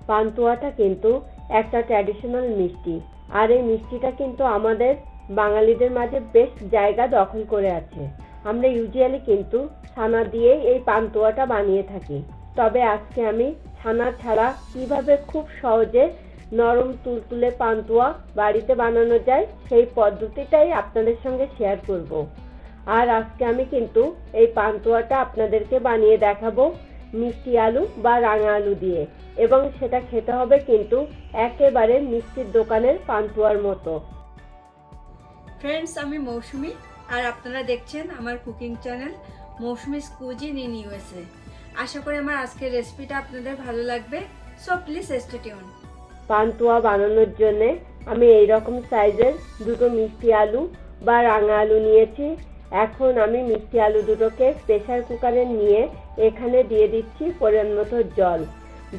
পান্তুয়াটা কিন্তু একটা ট্র্যাডিশনাল মিষ্টি, আর এই মিষ্টিটা কিন্তু আমাদের বাঙালিদের মাঝে বেশ জায়গা দখল করে আছে। আমরা ইউজুয়ালি কিন্তু ছানা দিয়েই এই পান্তুয়াটা বানিয়ে থাকি, তবে আজকে আমি ছানা ছাড়া কিভাবে খুব সহজে নরম তুলতুলে পান্তুয়া বাড়িতে বানানো যায় সেই পদ্ধতিটাই আপনাদের সঙ্গে শেয়ার করব। আর আজকে আমি কিন্তু এই পান্তুয়াটা আপনাদেরকে বানিয়ে দেখাবো মিষ্টি আলু বা রাঙা আলু দিয়ে, এবং সেটা খেতে হবে কিন্তু একেবারে মিষ্টির দোকানের পান্তুয়ার মতো। ফ্রেন্ডস, আমি মৌসুমি, আর আপনারা দেখছেন আমার cooking channel Mousumi's cuisine in USA. আশা করি আমার আজকের রেসিপিটা আপনাদের ভালো লাগবে, so please stay tune. Pantua বানানোর জন্য আমি এই রকম সাইজের দুটো মিষ্টি আলু বা রাঙা আলু নিয়েছি। এখন আমি মিষ্টি আলু দুটোকে প্রেসার কুকারে নিয়ে এখানে দিয়ে দিচ্ছি পরিমাণ মতো জল।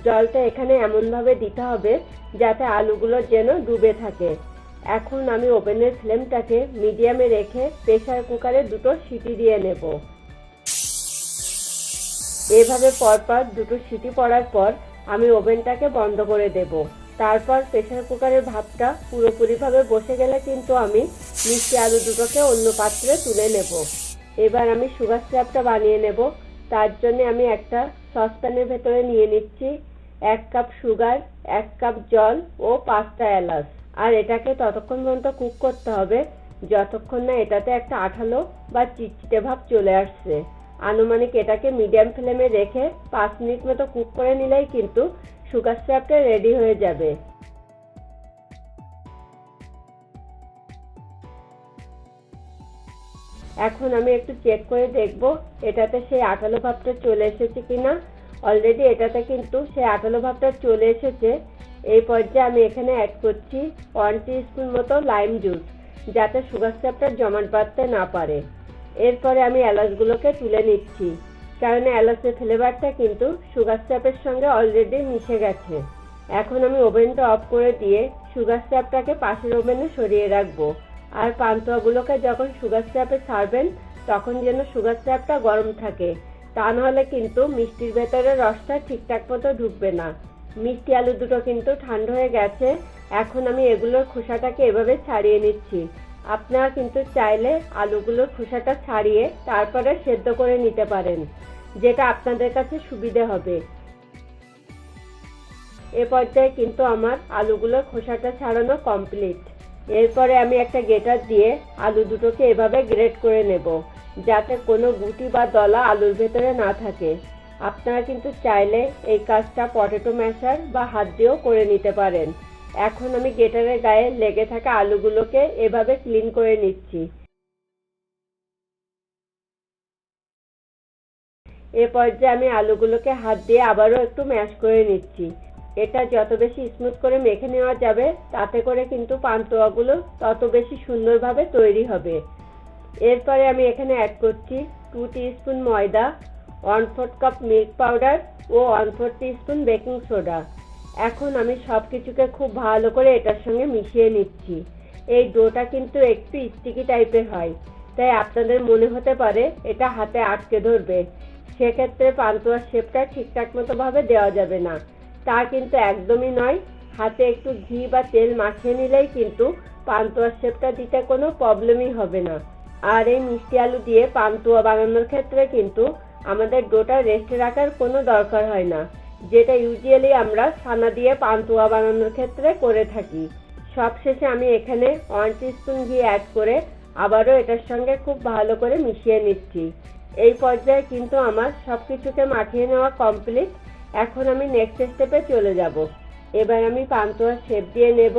জলটা এখানে এমনভাবে দিতে হবে যাতে আলুগুলো যেন ডুবে থাকে। এখন আমি ওভেনের ফ্লেমটাকে মিডিয়ামে রেখে প্রেসার কুকারে দুটো সিটি দিয়ে নেব। এভাবে পরপর দুটো সিটি পড়ার পর আমি ওভেনটাকে বন্ধ করে দেব। তারপর প্রেসার কুকারের ভাপটা পুরোপুরিভাবে বসে গেলে কিন্তু আমি মিষ্টি আলু দুটোকে অন্য পাত্রে তুলে নেব। এবার আমি সুগার সিরাপটা বানিয়ে নেব। তার জন্য আমি একটা সসপ্যানের ভেতরে নিয়ে নিচ্ছি 1 কাপ সুগার, 1 কাপ জল ও 5টা এলাচ। আর এটাকে ততক্ষণ পর্যন্ত কুক করতে হবে যতক্ষণ না এটাতে একটা আঠালো বা চিটচিটে ভাব চলে আসছে। আনুমানিক এটাকে মিডিয়াম ফ্লেমে রেখে 5 মিনিট মতো কুক করে নিলেই কিন্তু সুগার সিরাপটা রেডি হয়ে যাবে। এখন আমি একটু চেক করে দেখব এটাতে সেই আঠালো ভাবটা চলে এসেছে কিনা। অলরেডি এটাতে কিন্তু সেই আঠালো ভাবটা চলে এসেছে। এই পর্যায়ে আমি এখানে অ্যাড করছি 1 টিস্পুন মতো লাইম জুস, যাতে সুগার সিরাপটা জমাট বাঁধতে না পারে। এরপরে আমি এলাচগুলোকে তুলে নিচ্ছি, কারণ এলাচের ফ্লেভারটা কিন্তু সুগার সিরাপের সঙ্গে অলরেডি মিশে গেছে। এখন আমি ওভেনটা অফ করে দিয়ে সুগার সিরাপটাকে পাশের ওভেনে সরিয়ে রাখবো। আর পান্তুয়াগুলোকে যখন সুগার সিরাপে ছাড়বেন তখন যেন সুগার সিরাপটা গরম থাকে, তা নাহলে কিন্তু মিষ্টির ভেতরে রসটা ঠিকঠাক মতো ঢুকবে না। মিষ্টি আলু দুটো কিন্তু ঠান্ডা হয়ে গেছে। এখন আমি এগুলোর খোসাটাকে এভাবে ছাড়িয়ে নিচ্ছি। আপনারা কিন্তু চাইলে আলুগুলোর খোসাটা ছাড়িয়ে তারপরে সেদ্ধ করে নিতে পারেন, যেটা আপনাদের কাছে সুবিধে হবে। এ পর্যায়ে কিন্তু আমার আলুগুলোর খোসাটা ছাড়ানো কমপ্লিট। এরপরে আমি একটা গ্রেটার দিয়ে আলু দুটোকে এভাবে গ্রেট করে নেব, যাতে কোনো গুটি বা দলা আলুর ভেতরে না থাকে। আপনারা কিন্তু চাইলে এই কাজটা পটেটো ম্যাশার বা হাত দিয়েও করে নিতে পারেন। এখন আমি গ্রেটারের গায়ে লেগে থাকা আলুগুলোকে এভাবে ক্লিন করে নিচ্ছি। এ পর্যায়ে আমি আলুগুলোকে হাত দিয়ে আবারও একটু ম্যাশ করে নিচ্ছি। এটা যত বেশি স্মুথ করে মেখে নেওয়া যাবে তাতে করে কিন্তু পান্তুয়াগুলো তত বেশি সুন্দরভাবে তৈরি হবে। এরপরে আমি এখানে অ্যাড করছি 2 টিস্পুন ময়দা, 1/4 কাপ মিল্ক পাউডার ও 1/4 টিস্পুন বেকিং সোডা। এখন আমি সব কিছুকে খুব ভালো করে এটার সঙ্গে মিশিয়ে নিচ্ছি। এই ডোটা কিন্তু একটু স্টিকি টাইপের হয়, তাই আপনাদের মনে হতে পারে এটা হাতে আটকে ধরবে। সেক্ষেত্রে পান্তুয়ার শেপটা ঠিকঠাক মতো ভাবে দেওয়া যাবে না। তা কিন্তু একদমই নয়। হাতে একটু ঘি বা তেল মাখিয়ে নিলেই কিন্তু পান্তুয়ার শেপটা দিতে কোনো প্রবলেমই হবে না। আর এই মিষ্টি আলু দিয়ে পান্তুয়া বানানোর ক্ষেত্রে কিন্তু আমাদের ডোটা রেস্টে রাখার কোনো দরকার হয় না, যেটা ইউজুয়ালি আমরা ছানা দিয়ে পান্তুয়া বানানোর ক্ষেত্রে করে থাকি। সবশেষে আমি এখানে 1 টিস্পুন ঘি অ্যাড করে আবারও এটার সঙ্গে খুব ভালো করে মিশিয়ে নিচ্ছি। এই পর্যায়ে কিন্তু আমার সবকিছুকে মাখিয়ে নেওয়া কমপ্লিট। এখন আমি নেক্সট স্টেপে চলে যাব। এবার আমি পান্তুয়ার শেপ দিয়ে নেব।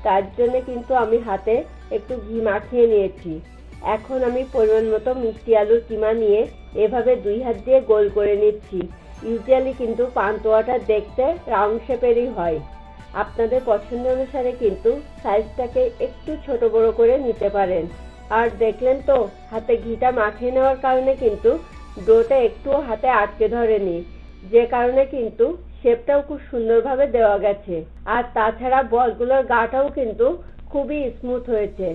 তার জন্য কিন্তু আমি হাতে একটু ঘি মাখিয়ে নিয়েছি। এখন আমি পরিমাণ মতো মিষ্টি আলুর কিমা নিয়ে এভাবে 2 হাত দিয়ে গোল করে নিচ্ছি। ইউজুয়ালি কিন্তু পান্তুয়াটা দেখতে রাউন্ড শেপেরই হয়। আপনাদের পছন্দ অনুসারে কিন্তু সাইজটাকে একটু ছোট বড় করে নিতে পারেন। আর দেখলেন তো, হাতে ঘিটা মাখিয়ে নেওয়ার কারণে কিন্তু ডোটা একটুও হাতে আটকে ধরেনি, যে কারণে কিন্তু শেপটাও খুব সুন্দরভাবে দেওয়া গেছে। আর তাছাড়া বলগুলোর গাটাও কিন্তু খুবই স্মুথ হয়েছে।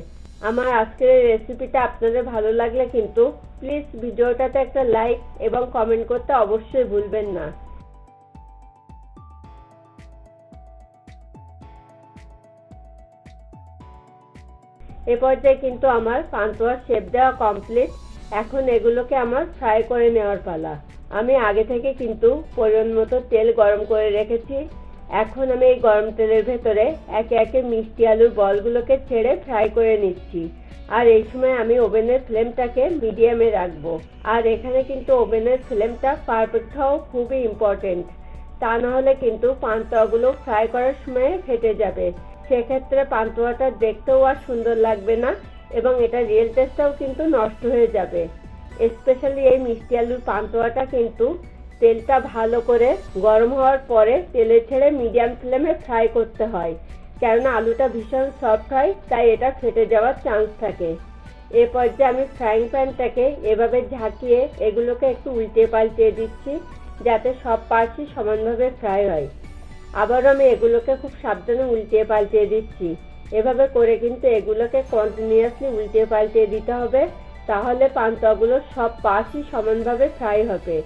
আমার আজকের এই রেসিপিটা আপনাদের ভালো লাগলে কিন্তু প্লিজ ভিডিওটাতে একটা লাইক এবং কমেন্ট করতে অবশ্যই ভুলবেন না। এ পর্যায়ে কিন্তু আমার পান্তুয়ার শেপ দেওয়া কমপ্লিট। এখন এগুলোকে আমার ফ্রাই করে নেওয়ার পালা। আমি আগে থেকে কিন্তু পরিমাণ মতো তেল গরম করে রেখেছি। এখন আমি এই গরম তেলের ভেতরে একে একে মিষ্টি আলুর বলগুলোকে ছেড়ে ফ্রাই করে নিচ্ছি। আর এই সময় আমি ওভেনের ফ্লেমটাকে মিডিয়ামে রাখবো। আর এখানে কিন্তু ওভেনের ফ্লেমটা পারফেক্ট হওয়া খুবই ইম্পর্টেন্ট, তা না হলে কিন্তু পান্তুয়াগুলো ফ্রাই করার সময় ফেটে যাবে। সেক্ষেত্রে পান্তুয়াটা দেখতেও আর সুন্দর লাগবে না এবং এটা রিয়েল টেস্টটাও কিন্তু নষ্ট হয়ে যাবে। স্পেশালি এই মিষ্টি আলুর পান্তুয়াটা কিন্তু তেলটা ভালো করে গরম হওয়ার পরে তেলে ছেড়ে মিডিয়াম ফ্লেমে ফ্রাই করতে হয়, কেননা আলুটা ভীষণ সফট হয়, তাই এটা ফেটে যাওয়ার চান্স থাকে। এ পর্যায়ে আমি ফ্রাইং প্যানটাকে এভাবে ঝাঁকিয়ে এগুলোকে একটু উল্টে পাল্টে দিচ্ছি, যাতে সব পার্টসই সমানভাবে ফ্রাই হয়। আবারও আমি এগুলোকে খুব সাবধানে উল্টে পাল্টে দিচ্ছি। এভাবে করে কিন্তু এগুলোকে কন্টিনিউয়াসলি উল্টে পাল্টে দিতে হবে, তাহলে পান্তুয়াগুলোর সব পাশই সমানভাবে ফ্রাই হবে।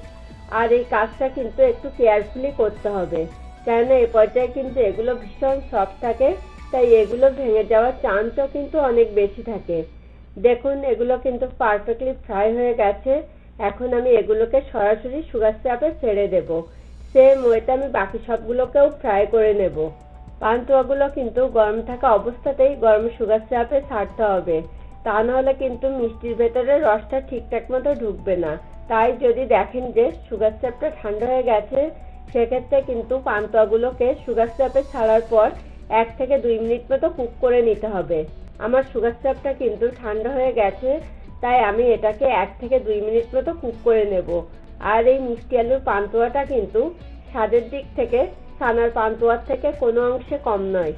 আর এই কাজটা কিন্তু একটু কেয়ারফুলি করতে হবে, কেননা এই পর্যায়ে কিন্তু এগুলো ভীষণ সফট থাকে, তাই এগুলো ভেঙে যাওয়ার চান্সও কিন্তু অনেক বেশি থাকে। দেখুন এগুলো কিন্তু পারফেক্টলি ফ্রাই হয়ে গেছে। এখন আমি এগুলোকে সরাসরি সুগার সিরাপে ছেড়ে দেব। সেম ওয়েতে আমি বাকি সবগুলোকেও ফ্রাই করে নেব। পান্তুয়াগুলো কিন্তু গরম থাকা অবস্থাতেই গরম সুগার সিরাপে ছাড়তে হবে, তা নাহলে কিন্তু মিষ্টির ভেতরে রসটা ঠিকঠাক মতো ঢুকবে না। তাই যদি দেখেন যে সুগার সিরাপটা ঠান্ডা হয়ে গেছে, সেক্ষেত্রে কিন্তু পান্তুয়াগুলোকে সুগার সিরাপে ছাড়ার পর 1 থেকে 2 মিনিট মতো কুক করে নিতে হবে। আমার সুগার সিরাপটা কিন্তু ঠান্ডা হয়ে গেছে, তাই আমি এটাকে 1 থেকে 2 মিনিট মতো কুক করে নেব। আর এই মিষ্টি আলুর পান্তুয়াটা কিন্তু স্বাদের দিক থেকে ছানার পান্তুয়ার থেকে কোনো অংশে কম নয়।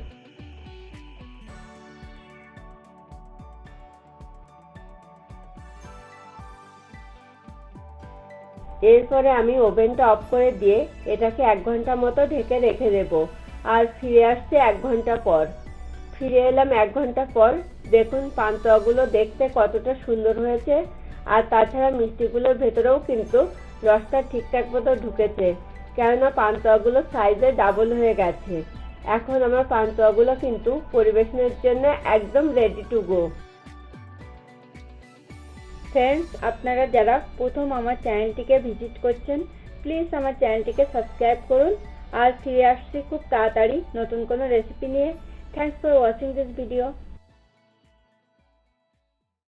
এরপরে আমি ওভেনটা অফ করে দিয়ে এটাকে 1 ঘন্টা মতো ঢেকে রেখে দেব। আর ফিরে আসছে 1 ঘন্টা পর। ফিরে এলাম 1 ঘন্টা পর। দেখুন পান্তুয়াগুলো দেখতে কতটা সুন্দর হয়েছে, আর তাছাড়া মিষ্টিগুলোর ভেতরেও কিন্তু রসটা ঠিকঠাক মতো ঢুকেছে, কেননা পান্তুয়াগুলো সাইজে ডাবল হয়ে গেছে। এখন আমার পান্তুয়াগুলো কিন্তু পরিবেশনের জন্য একদম রেডি টু গো। ফ্রেন্ডস, আপনারা যারা প্রথম আমার চ্যানেলটিকে ভিজিট করছেন, প্লিজ আমার চ্যানেলটিকে সাবস্ক্রাইব করুন। আর ফিরে আসছি খুব তাড়াতাড়ি নতুন কোনো রেসিপি নিয়ে। Thanks for watching this video.